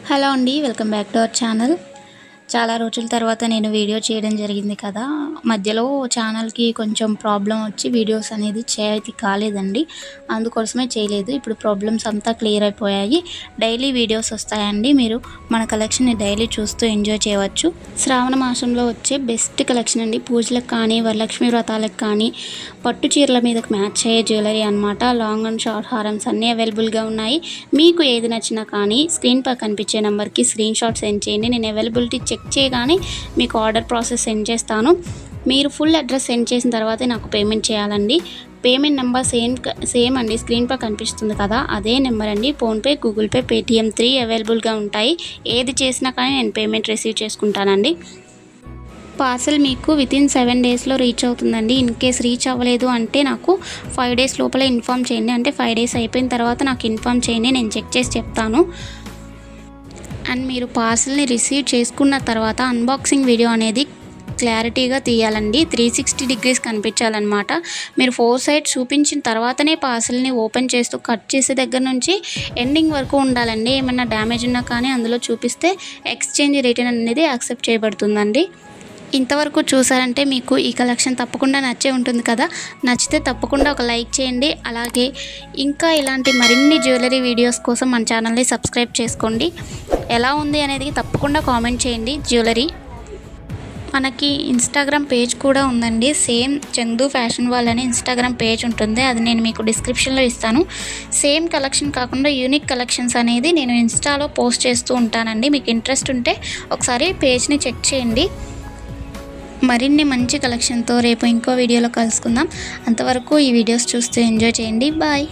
Hello అండి, welcome back to our channel. చాలా రోజుల తర్వాత నేను వీడియో చేయడం జరిగింది కదా. మధ్యలో ఛానల్కి కొంచెం ప్రాబ్లం వచ్చి వీడియోస్ అనేది చేయతి కాలేదండి. అందుకోసమే చేయలేదు. ఇప్పుడు ప్రాబ్లమ్స్ అంతా క్లియర్ అయిపోయాయి. డైలీ వీడియోస్ వస్తాయండి. మీరు మన కలెక్షన్ని డైలీ చూస్తూ ఎంజాయ్ చేయవచ్చు. శ్రావణ మాసంలో వచ్చే బెస్ట్ కలెక్షన్ అండి. పూజలకు కానీ వరలక్ష్మి వ్రతాలకు కానీ పట్టు చీరల మీదకి మ్యాచ్ అయ్యే జ్యువెలరీ అనమాట. లాంగ్ అండ్ షార్ట్ హారమ్స్ అన్నీ అవైలబుల్గా ఉన్నాయి. మీకు ఏది నచ్చినా కానీ స్క్రీన్ పై కనిపించే నెంబర్కి స్క్రీన్ షాట్ సెండ్ చేయండి. నేను అవైలబిలిటీ చెక్ చేయగానే మీకు ఆర్డర్ ప్రాసెస్ సెండ్ చేస్తాను. మీరు ఫుల్ అడ్రస్ సెండ్ చేసిన తర్వాతే నాకు పేమెంట్ చేయాలండి. పేమెంట్ నెంబర్ సేమ్ అండి, స్క్రీన్ పై కనిపిస్తుంది కదా, అదే నెంబర్ అండి. ఫోన్పే, గూగుల్ పే, పేటిఎం 3 అవైలబుల్గా ఉంటాయి. ఏది చేసినా కానీ నేను పేమెంట్ రిసీవ్ చేసుకుంటానండి. పార్సల్ మీకు వితిన్ 7 డేస్లో రీచ్ అవుతుందండి. ఇన్ కేస్ రీచ్ అవ్వలేదు అంటే నాకు 5 డేస్ లోపలే ఇన్ఫామ్ చేయండి. అంటే 5 డేస్ అయిపోయిన తర్వాత నాకు ఇన్ఫామ్ చేయండి, నేను చెక్ చేసి చెప్తాను. అండ్ మీరు పార్సల్ని రిసీవ్ చేసుకున్న తర్వాత అన్బాక్సింగ్ వీడియో అనేది క్లారిటీగా తీయాలండి. 360 డిగ్రీస్ కనిపించాలన్నమాట. మీరు 4 సైడ్స్ చూపించిన తర్వాతనే పార్సల్ని ఓపెన్ చేస్తూ కట్ చేసే దగ్గర నుంచి ఎండింగ్ వరకు ఉండాలండి. ఏమన్నా డ్యామేజ్ ఉన్నా కానీ అందులో చూపిస్తే ఎక్స్చేంజ్ రిటర్న్ అనేది యాక్సెప్ట్ చేయబడుతుందండి. ఇంతవరకు చూసారంటే మీకు ఈ కలెక్షన్ తప్పకుండా నచ్చే ఉంటుంది కదా. నచ్చితే తప్పకుండా ఒక లైక్ చేయండి. అలాగే ఇంకా ఇలాంటి మరిన్ని జ్యువెలరీ వీడియోస్ కోసం మన ఛానల్ని సబ్స్క్రైబ్ చేసుకోండి. ఎలా ఉంది అనేది తప్పకుండా కామెంట్ చేయండి. జ్యువెలరీ మనకి ఇన్స్టాగ్రామ్ పేజ్ కూడా ఉందండి. సేమ్ చందు ఫ్యాషన్ వాల్ అని ఇన్స్టాగ్రామ్ పేజ్ ఉంటుంది. అది నేను మీకు డిస్క్రిప్షన్లో ఇస్తాను. సేమ్ కలెక్షన్ కాకుండా యూనిక్ కలెక్షన్స్ అనేది నేను ఇన్స్టాలో పోస్ట్ చేస్తూ ఉంటానండి. మీకు ఇంట్రెస్ట్ ఉంటే ఒకసారి పేజ్ని చెక్ చేయండి. మరిన్ని మంచి కలెక్షన్తో రేపు ఇంకో వీడియోలో కలుసుకుందాం. అంతవరకు ఈ వీడియోస్ చూస్తూ ఎంజాయ్ చేయండి. బాయ్.